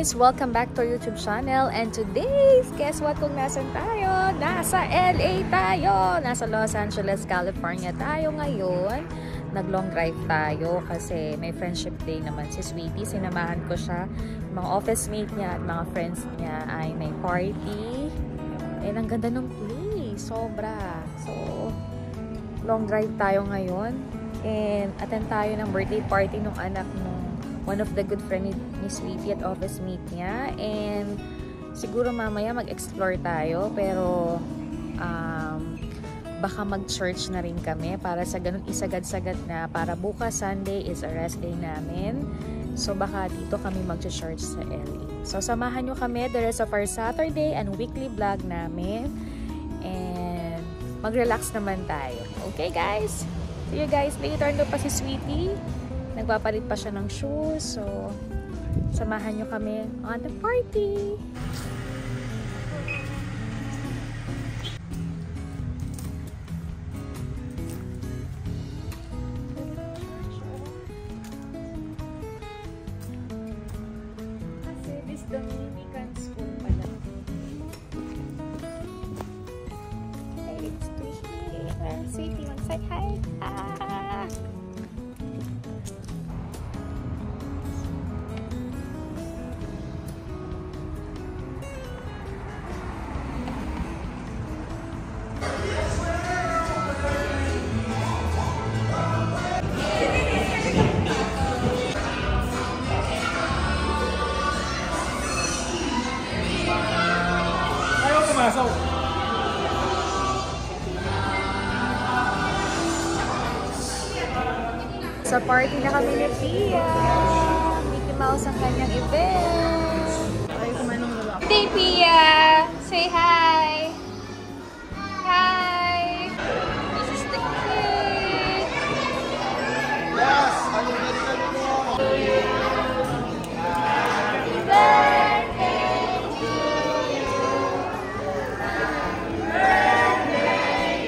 guys! Welcome back to our YouTube channel. And today's, guess what kung nasan tayo? Nasa LA tayo! Nasa Los Angeles, California tayo ngayon. Nag-long drive tayo kasi may friendship day naman si Sweetie. Sinamahan ko siya. Mga office mate niya at mga friends niya ay may party. And ang ganda ng place. Sobra. So, long drive tayo ngayon. And attend tayo ng birthday party ng anak nung one of the good friend ni Sweetie at office mate niya. And siguro mamaya mag-explore tayo. Pero baka mag-church na rin kami para sa ganun isagad-sagad na para bukas Sunday is a rest day namin. So baka dito kami mag-church sa LA. So samahan nyo kami the rest of our Saturday and weekly vlog namin. And mag-relax naman tayo. Okay guys? See you guys later. Doon pa si Sweetie. Nagpapalit pa siya ng shoes. So, samahan nyo kami on the party. Kasi this Dominican school pala. Hey, it's Sweetie. Say hi. Sa party na kami ni Pia. Mickey Mouse ang kanyang event. Hey Pia! Say hi! Hi! This is the cake! Yes! Are you ready to go? Happy birthday to you! Happy birthday,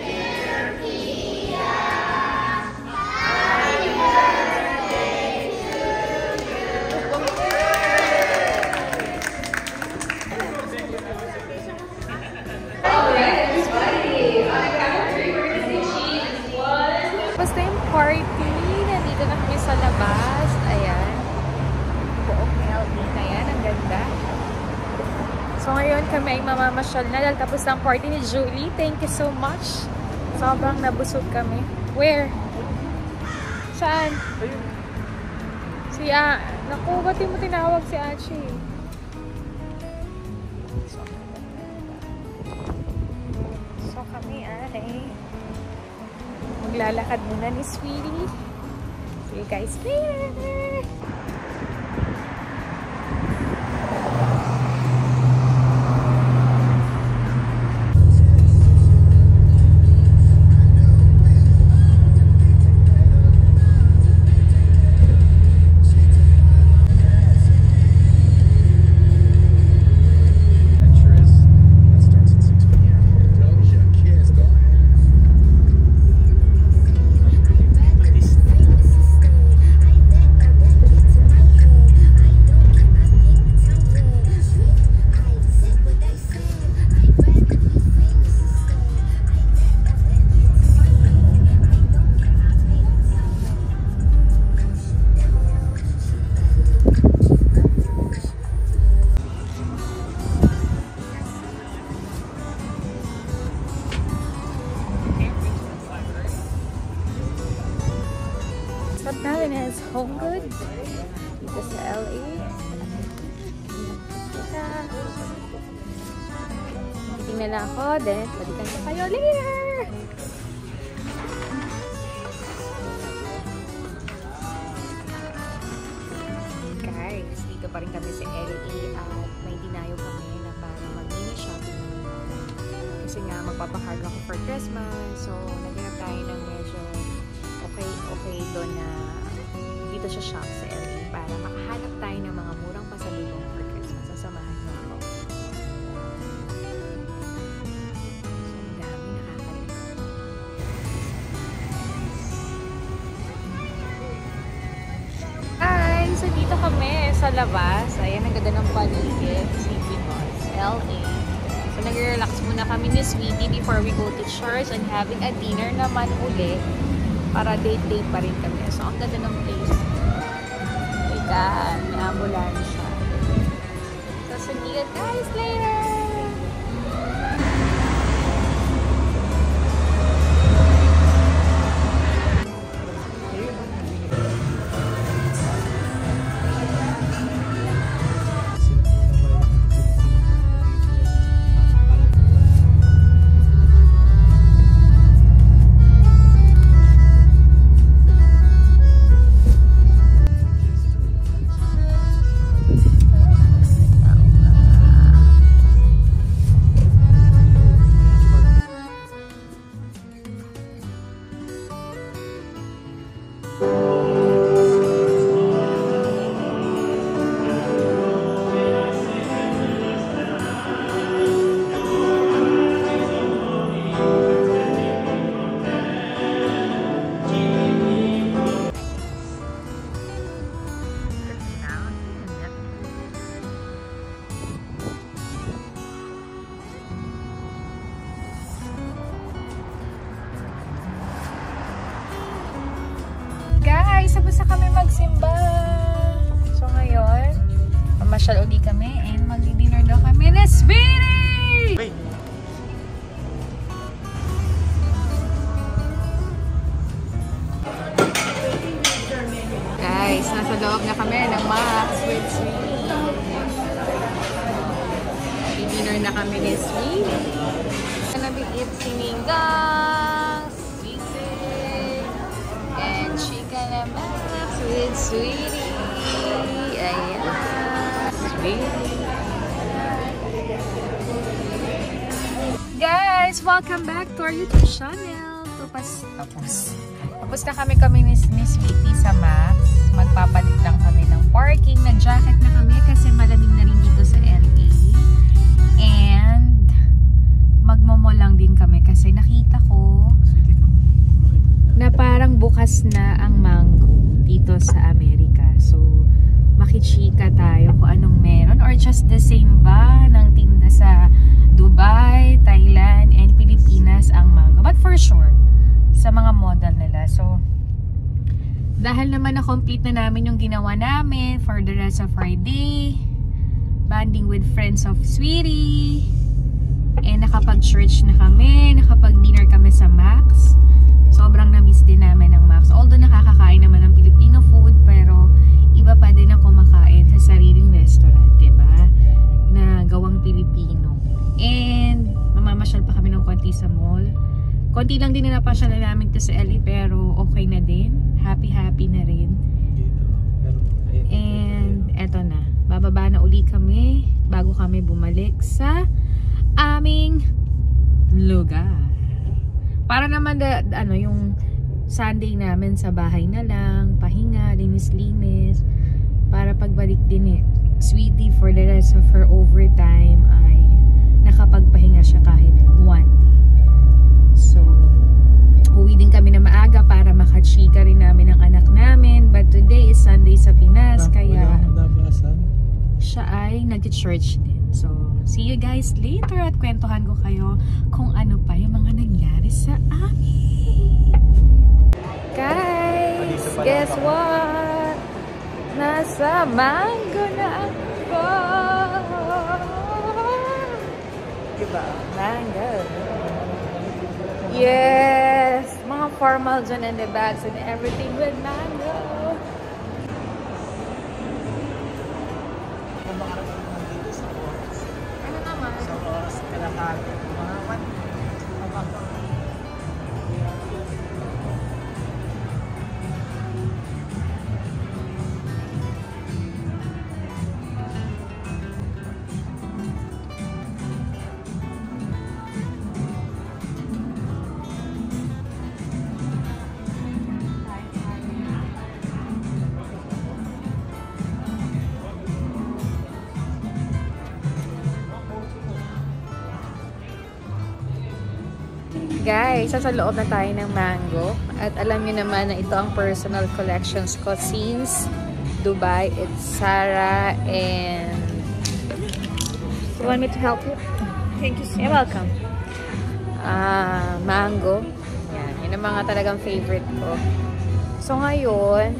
dear Pia! Happy birthday to you! Alright, it's Friday. I got 3 birthday cheese. 1. Basta yung party. Nandito na kami sa labas. Ayan. Buong LA na yan. Ang ganda. So ngayon kami ay mamamasyal na dahil tapos ng party ni Julie. Thank you so much. Sobrang nabusog kami. Where? Saan? Si naku, ba't mo tinawag si Achi? So kami ay maglalakad muna ni Sweetie. See you guys later! Stop namin is Home Goods dito sa LA. Tingnan lang ako, then balikan ko kayo later! Guys, dito pa rin kami sa LA at may dinayo kami na para mag-mini shopping. Kasi nga magpapakarga ako for Christmas, so naghanap tayo ng medyo okay doon na dito sa shop sa LA para makahanap tayo ng mga murang pasalubong for Christmas. Sasamahan niyo ako. So, ang dami nakakalit. Hi! So, dito kami sa sa labas. Ayan, ang ganda ng paligid. CP Malls, LA. So, nag-relax muna kami ni Sweetie before we go to church and having a dinner naman uli para date-date pa rin kami. So, ang ganda ng place. Ayan, may ambulansya. So, see you guys later! Guys, tapos na kami magsimba. So ngayon, mamasyal uli kami and magdi-dinner daw kami na Sweetie! Guys, nasa loob na kami ng Max with Sweetie. Di-dinner na kami ni Sweetie. Gonna be eat sinigang, sisig, and chicken and Max with Sweetie. Ayan. Sweetie. Guys, welcome back to our YouTube channel. Tapos na kami ni Sweetie sa Max. Magpapalit lang kami ng parking. Nag-jacket na kami kasi malamig na rin dito sa LA. And magmomo lang din kami kasi nakita ko na parang bukas na ang mango dito sa Amerika. So, makichika tayo kung anong meron or just the same ba ng tinda sa Dubai, Thailand, and Pilipinas ang mango. But for sure, sa mga model nila. So, dahil naman na-complete na namin yung ginawa namin for the rest of our day, banding with friends of Sweetie, and nakapag-church na kami, nakapag-dinner kami sa Max. Sobrang na-miss din namin ang Max. Although nakakakain naman ng Filipino food, pero iba pa din ako makain sa sariling restaurant, diba? Na gawang Pilipino. And mamamasyal pa kami ng konti sa mall. Konti lang din na napasyal na namin to sa LA, pero okay na din. Happy na rin. And eto na. Bababa na uli kami bago kami bumalik sa aming lugar. Para naman yung Sunday namin sa bahay na lang, pahinga, linis-linis, para pagbalik din Sweetie for the rest of her overtime ay nakapagpahinga siya kahit one day. So, uwi din kami na maaga para makachika rin namin ang anak namin. But today is Sunday sa Pinas, kaya siya ay nag-church din. So, see you guys later at kwentuhan ko kayo kung ano pa yung mga nangyari sa amin. Guys, guess what? Nasa mango na ako. Diba? Mango. Yes! Mga formal dyan and the bags and everything with mango. Ano naman? Sa oras, kalahati. Mga 1. Guys, sa loob na tayo ng mango. At alam niyo naman na ito ang personal collections ko since Dubai. It's Sarah and... You want me to help you? Thank you so You're much. welcome. Mango. Yan. Yun ang mga talagang favorite ko. So, ngayon,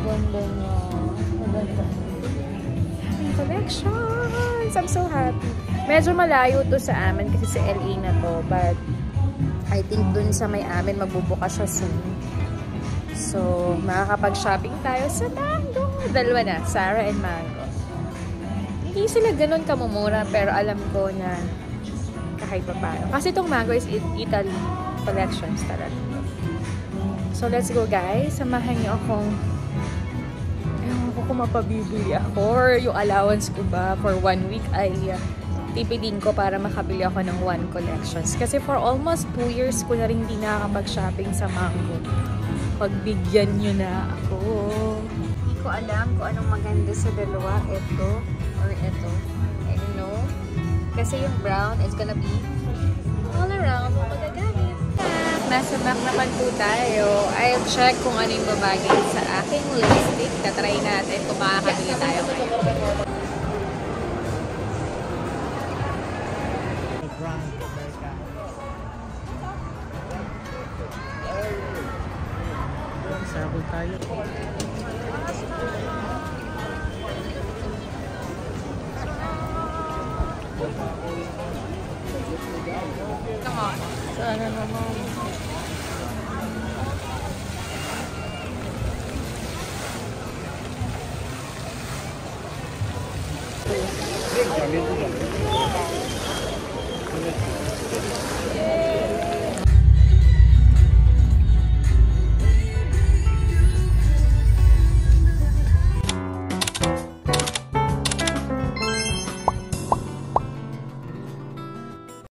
ganda niya. Maganda. Collections! I'm so happy. Medyo malayo to sa amin kasi sa LA na to. But, I think dun sa may amin, magbubuka siya soon. So, makakapag-shopping tayo sa Mango. Dalawa na, Sarah and Mango. Hindi sila ganun kamumura, pero alam ko na kahit pa paano. Kasi itong Mango is Italy collections talaga. So, let's go guys. Samahan niyo akong kung mapabibili ako or yung allowance ko ba for 1 week ay tipidin ko para makabili ako ng 1 collections. Kasi for almost 2 years ko na rin hindi nakakapag-shopping sa Mango. Pagbigyan nyo na ako. Hindi ko alam kung anong maganda sa dalawa. Ito or ito. I don't know. Kasi yung brown is gonna be all around mo magagamit. Nasa back naman po tayo. I'll check kung ano yung babagay sa aking lipstick. Tatry natin kung makakabili tayo ngayon. Sabol tayo. Come on. Sana naman.